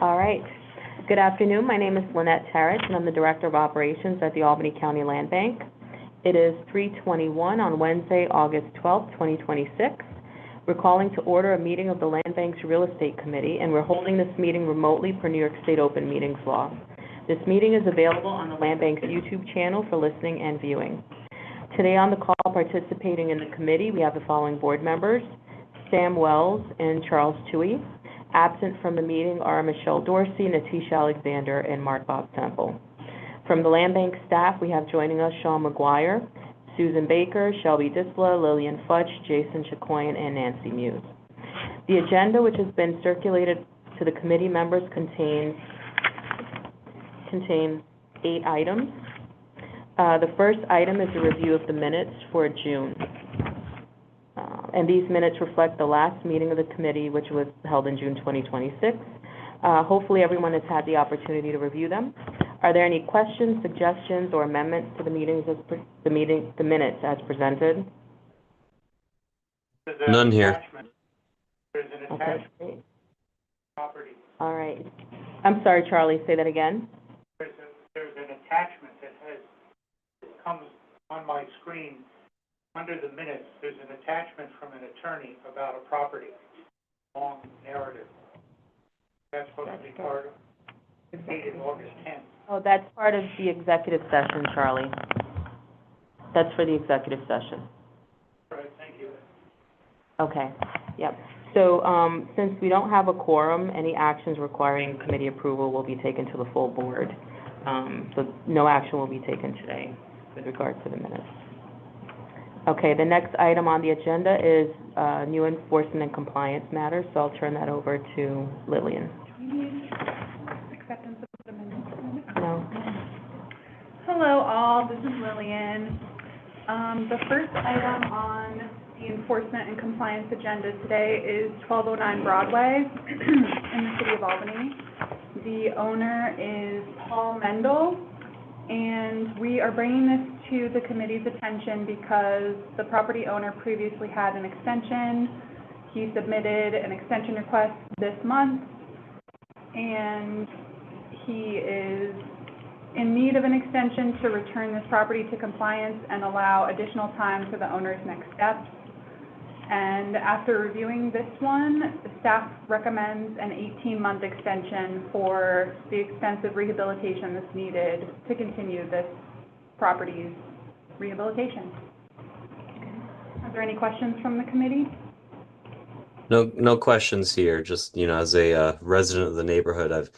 All right. Good afternoon. My name is Lynette Tarrant, and I'm the Director of Operations at the Albany County Land Bank. It is 3:21 on Wednesday, August 12th, 2026. We're calling to order a meeting of the Land Bank's Real Estate Committee, and we're holding this meeting remotely per New York State Open Meetings Law. This meeting is available on the Land Bank's YouTube channel for listening and viewing. Today on the call, participating in the committee, we have the following board members: Sam Wells and Charles Toohey. Absent from the meeting are Michelle Dorsey, Natisha Alexander, and Mark Bob Temple. From the Land Bank staff, we have joining us Sean McGuire, Susan Baker, Shelby Disla, Lillian Futch, Jason Chicoyan, and Nancy Muse. The agenda, which has been circulated to the committee members, contains 8 items. The first item is a review of the minutes for June. And these minutes reflect the last meeting of the committee, which was held in June 2026. Hopefully everyone has had the opportunity to review them. Are there any questions, suggestions, or amendments to the minutes as presented? None here. There's an attachment. Okay. Property. All right. I'm sorry, Charlie, say that again. There's an attachment that comes on my screen. Under the minutes, there's an attachment from an attorney about a property, long narrative. That's supposed to be part of, it's dated August 10th. Oh, that's part of the executive session, Charlie. That's for the executive session. All right, thank you. Okay, yep. So since we don't have a quorum, any actions requiring committee approval will be taken to the full board. So no action will be taken today with regard to the minutes. Okay, the next item on the agenda is new enforcement and compliance matters, so I'll turn that over to Lillian. Acceptance of the minutes. No. Hello all, this is Lillian. The first item on the enforcement and compliance agenda today is 1209 Broadway in the city of Albany. The owner is Paul Mendel, and we are bringing this to the committee's attention because the property owner previously had an extension. He submitted an extension request this month, and he is in need of an extension to return this property to compliance and allow additional time for the owner's next steps. And after reviewing this one, the staff recommends an 18-month extension for the extensive rehabilitation that's needed to continue this property's rehabilitation. Are there any questions from the committee? No questions here. Just, as a resident of the neighborhood, I've,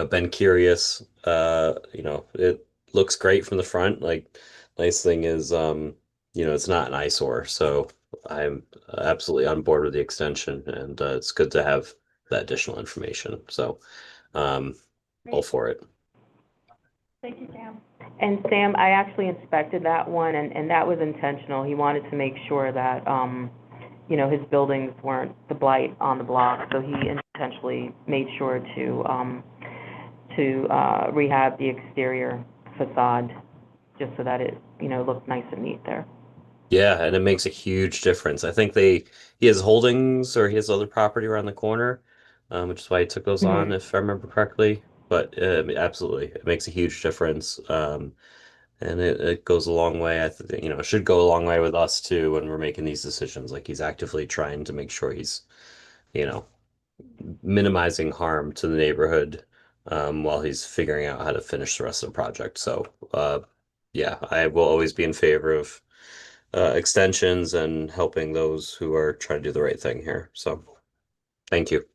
been curious. It looks great from the front. Like, nice thing is, it's not an eyesore. So I'm absolutely on board with the extension, and it's good to have that additional information. So, all for it. Thank you, Sam. And Sam, I actually inspected that one, and that was intentional. He wanted to make sure that, his buildings weren't the blight on the block, so he intentionally made sure to rehab the exterior facade just so that it, looked nice and neat there. Yeah, and it makes a huge difference. I think he has holdings, or he has other property around the corner, which is why he took those on, if I remember correctly. But absolutely, it makes a huge difference. And it goes a long way. I think, it should go a long way with us too when we're making these decisions. Like, he's actively trying to make sure he's, minimizing harm to the neighborhood, while he's figuring out how to finish the rest of the project. So, yeah, I will always be in favor of extensions and helping those who are trying to do the right thing here. So, thank you.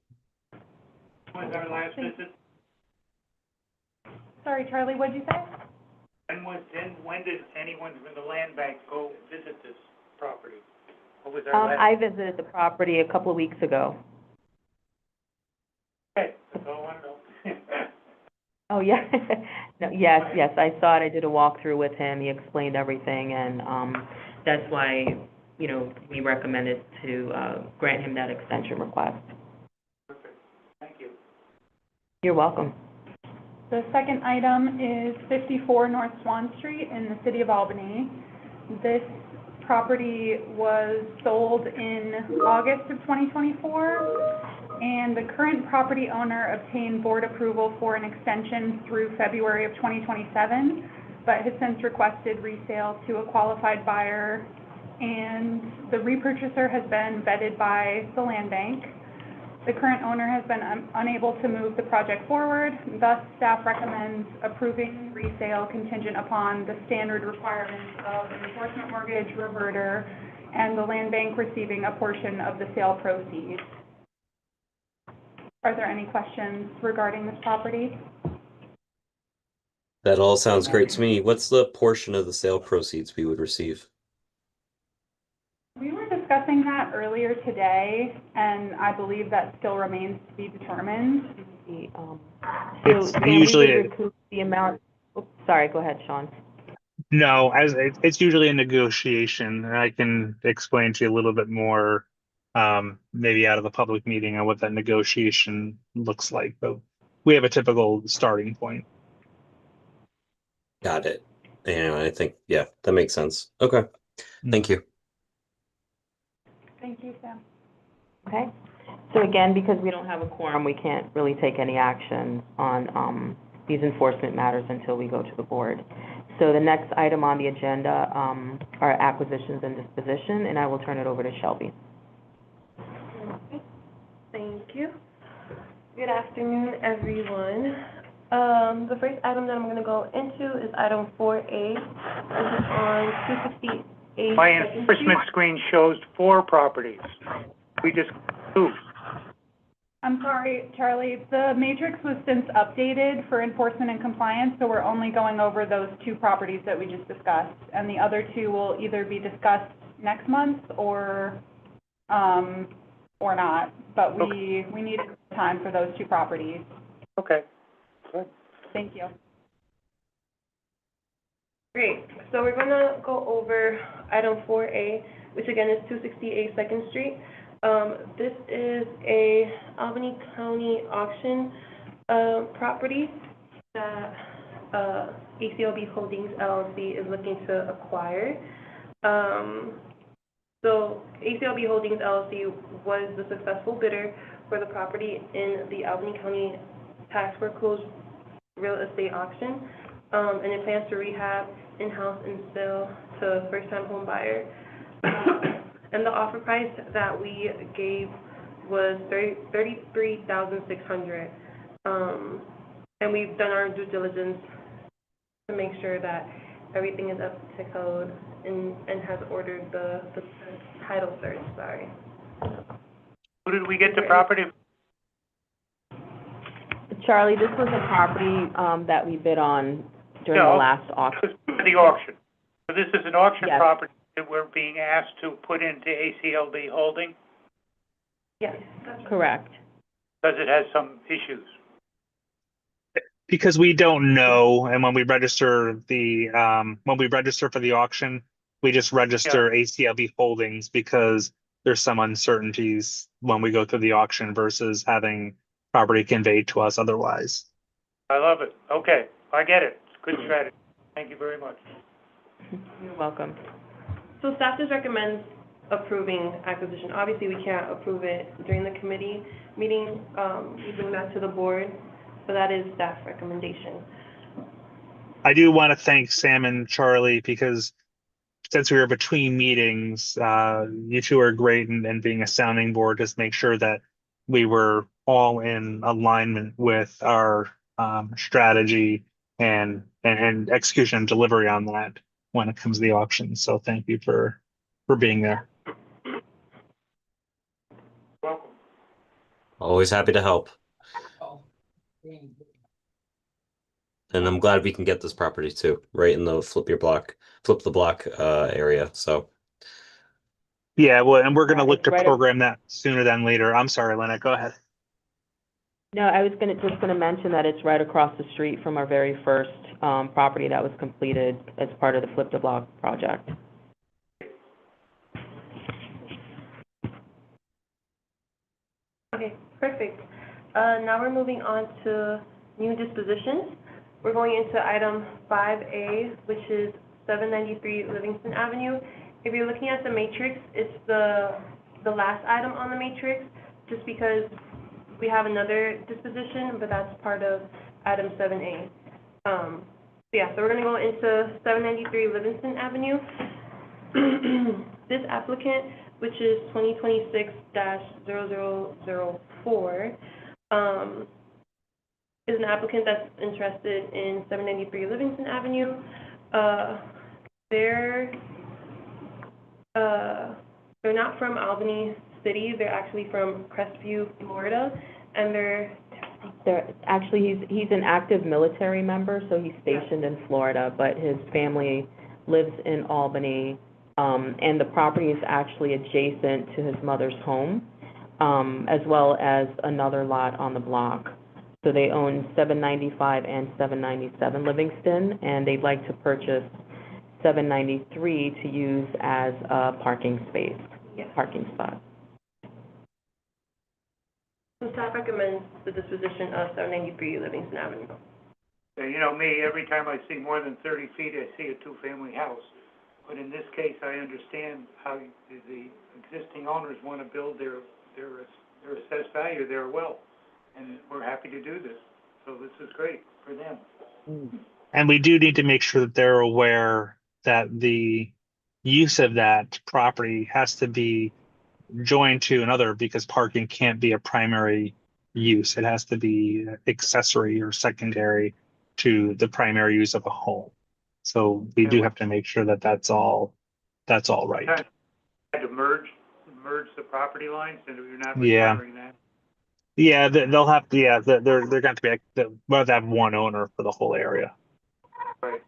When was our last visit? Sorry, Charlie, what did you say? When did anyone from the land bank go visit this property? What was our last? I visited the property a couple of weeks ago. Okay, that's all I want to know. Oh, yeah. No, yes, I saw it. I did a walkthrough with him. He explained everything, and that's why, we recommended to grant him that extension request. Perfect. Thank you. You're welcome. The second item is 54 North Swan Street in the city of Albany. This property was sold in August of 2024. And the current property owner obtained board approval for an extension through February of 2027, but has since requested resale to a qualified buyer. And the repurchaser has been vetted by the land bank. The current owner has been unable to move the project forward. Thus, staff recommends approving resale contingent upon the standard requirements of an enforcement mortgage, reverter, and the land bank receiving a portion of the sale proceeds. Are there any questions regarding this property? That all sounds great to me. What's the portion of the sale proceeds we would receive? We were discussing that earlier today, and I believe that still remains to be determined. So Sam, we usually would recoup the amount, oops, sorry, go ahead, Sean. No, as it's usually a negotiation, and I can explain to you a little bit more, maybe out of the public meeting on what that negotiation looks like. But we have a typical starting point. Got it. And I think, yeah, that makes sense. Okay. Thank you. Thank you, Sam. Okay. So again, because we don't have a quorum, we can't really take any action on these enforcement matters until we go to the board. So the next item on the agenda are acquisitions and disposition, and I will turn it over to Shelby. Thank you. Good afternoon, everyone. The first item that I'm going to go into is item 4A. This is on 268. My enforcement screen shows 4 properties. We just, 2. I'm sorry, Charlie, the matrix was since updated for enforcement and compliance, so we're only going over those 2 properties that we just discussed. And the other 2 will either be discussed next month or not. But we need time for those 2 properties. Okay, good. Thank you. Great. So we're going to go over item 4A, which again is 268 2nd Street. This is a Albany County auction property that ACLB Holdings LLC is looking to acquire. So ACLB Holdings LLC was the successful bidder for the property in the Albany County tax foreclosed real estate auction, and it plans to rehab, in-house, and sell to first-time home buyer. And the offer price that we gave was $33,600. And we've done our due diligence to make sure that everything is up to code and has ordered the title search, sorry. Who did we get the property? Charlie, this was a property that we bid on during the last auction. The auction. So this is an auction Yes. property that we're being asked to put into ACLB Holding Yes, that's Correct. because it has some issues. Because we don't know, and when we register for the auction, we just register ACLB Holdings because there's some uncertainties when we go through the auction versus having property conveyed to us otherwise. I love it. Okay, I get it. It's good strategy. Thank you very much. You're welcome. So staff just recommends approving acquisition. Obviously, we can't approve it during the committee meeting. We bring that to the board, so that is staff recommendation. I do want to thank Sam and Charlie because since we were between meetings, you two are great and being a sounding board, just make sure that we were all in alignment with our strategy and execution and delivery on that when it comes to the auction. So thank you for being there. Welcome. Always happy to help. And I'm glad we can get this property too, right in the flip the block area. So Yeah, well, and we're going to look It's to right program that sooner than later. I'm sorry, Lynette, go ahead. No, I was just gonna mention that it's right across the street from our very first property that was completed as part of the Flip the Block project. Okay, perfect. Now we're moving on to new dispositions. We're going into item 5A, which is 793 Livingston Avenue. If you're looking at the matrix, it's the last item on the matrix, just because we have another disposition, but that's part of item 7A. So we're gonna go into 793 Livingston Avenue. This applicant, which is 2026-0004, is an applicant that's interested in 793 Livingston Avenue. They're not from Albany City. They're actually from Crestview, Florida, and they're Actually, he's an active military member, so he's stationed in Florida, but his family lives in Albany, and the property is actually adjacent to his mother's home, as well as another lot on the block. So they own 795 and 797 Livingston, and they'd like to purchase 793 to use as a parking space, parking spot. So staff recommends the disposition of 793 Livingston Avenue. You know me, every time I see more than 30 feet, I see a two-family house. But in this case, I understand how the existing owners want to build their assessed value there well. And we're happy to do this. So this is great for them. And we do need to make sure that they're aware that the use of that property has to be joined to another, because parking can't be a primary use. It has to be accessory or secondary to the primary use of a home. So we do have to make sure that that's all right. Had to merge the property lines, and you're not Yeah. requiring that. Yeah, they'll have to. Yeah, they're going to be. We'll have to have one owner for the whole area. Right.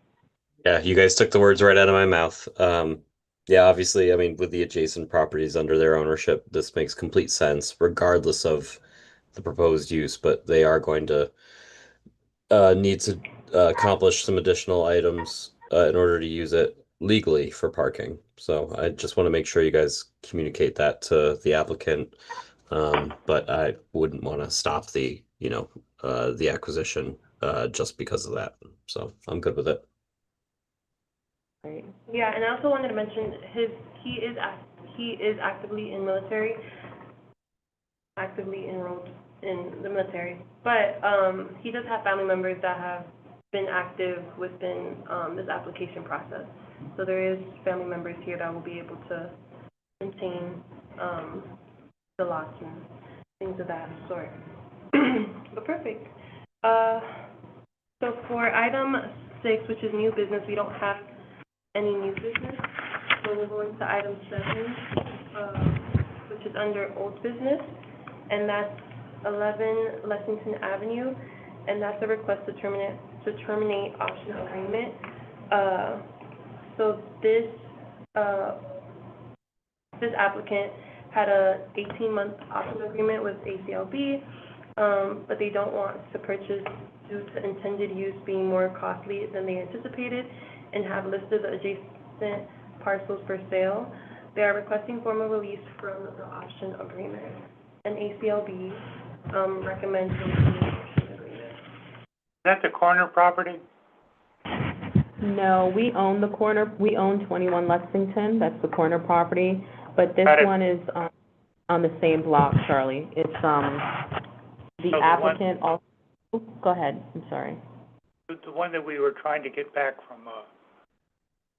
Yeah, you guys took the words right out of my mouth. Yeah, obviously, I mean, with the adjacent properties under their ownership, this makes complete sense, regardless of the proposed use, but they are going to need to accomplish some additional items in order to use it legally for parking. So I just want to make sure you guys communicate that to the applicant. But I wouldn't want to stop the, the acquisition just because of that. So I'm good with it. Great. Yeah, and I also wanted to mention he is actively in military, actively enrolled in the military, but he does have family members that have been active within this application process. So there is family members here that will be able to maintain the lots and things of that sort. But perfect. So for item 6, which is new business, we don't have any new business. So we'll go into item 7, which is under old business, and that's 11 Lexington Avenue, and that's a request to terminate option agreement. So this applicant had a 18-month option agreement with ACLB, but they don't want to purchase due to intended use being more costly than they anticipated, and have listed the adjacent parcels for sale. They are requesting formal release from the option agreement, and ACLB recommends releasing the option agreement. Is that the corner property? No, we own the corner, we own 21 Lexington, that's the corner property, but this Got it. one is on the same block, Charlie. It's, the one- applicant also, go ahead, I'm sorry. The one that we were trying to get back from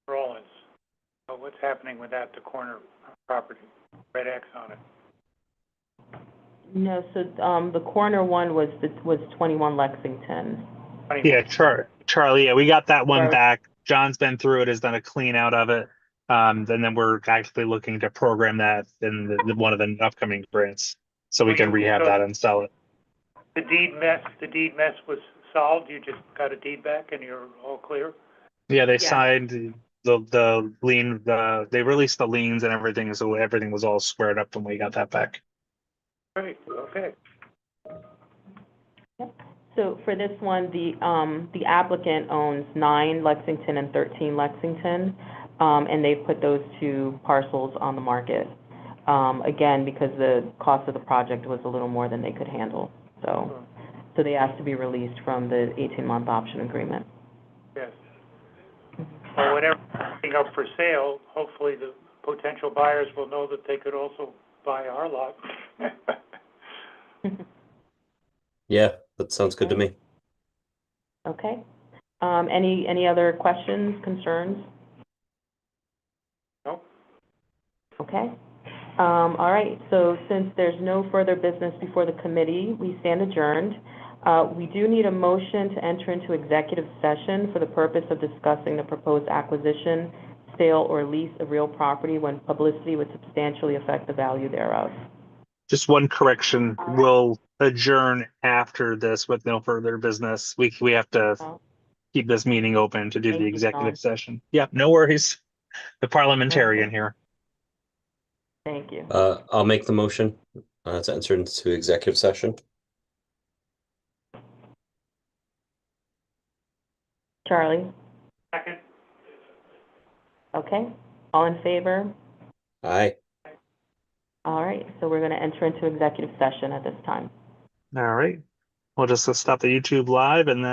Rollins. What's happening with that, the corner property, red X on it? No, so, the corner one was 21 Lexington. Yeah, Charlie. Yeah, we got that one Charlie. back. John's been through it, has done a clean out of it. And then we're actually looking to program that in one of the upcoming grants, so we can rehab that and sell it. The deed mess was solved, you just got a deed back and you're all clear? Yeah, they Yeah. signed the lien. They released the liens and everything, so everything was all squared up when we got that back. Great, okay. So for this one, the applicant owns 9 Lexington and 13 Lexington, and they've put those 2 parcels on the market. Again, because the cost of the project was a little more than they could handle. So they asked to be released from the 18-month option agreement. Yes. Well, whenever it's up for sale, hopefully the potential buyers will know that they could also buy our lot. Yeah, that sounds good to me. Okay. Any other questions, concerns? Nope. Okay. All right, so since there's no further business before the committee, we stand adjourned. We do need a motion to enter into executive session for the purpose of discussing the proposed acquisition, sale, or lease of real property when publicity would substantially affect the value thereof. Just one correction, we'll adjourn after this with no further business. We have to Oh, keep this meeting open to do Thank the you, executive John. session. Yeah, no worries. The parliamentarian Okay. here. Thank you. I'll make the motion to enter into executive session. Charlie? Second? Okay. All in favor? Aye. All right, so we're going to enter into executive session at this time. All right. We'll just stop the YouTube live and then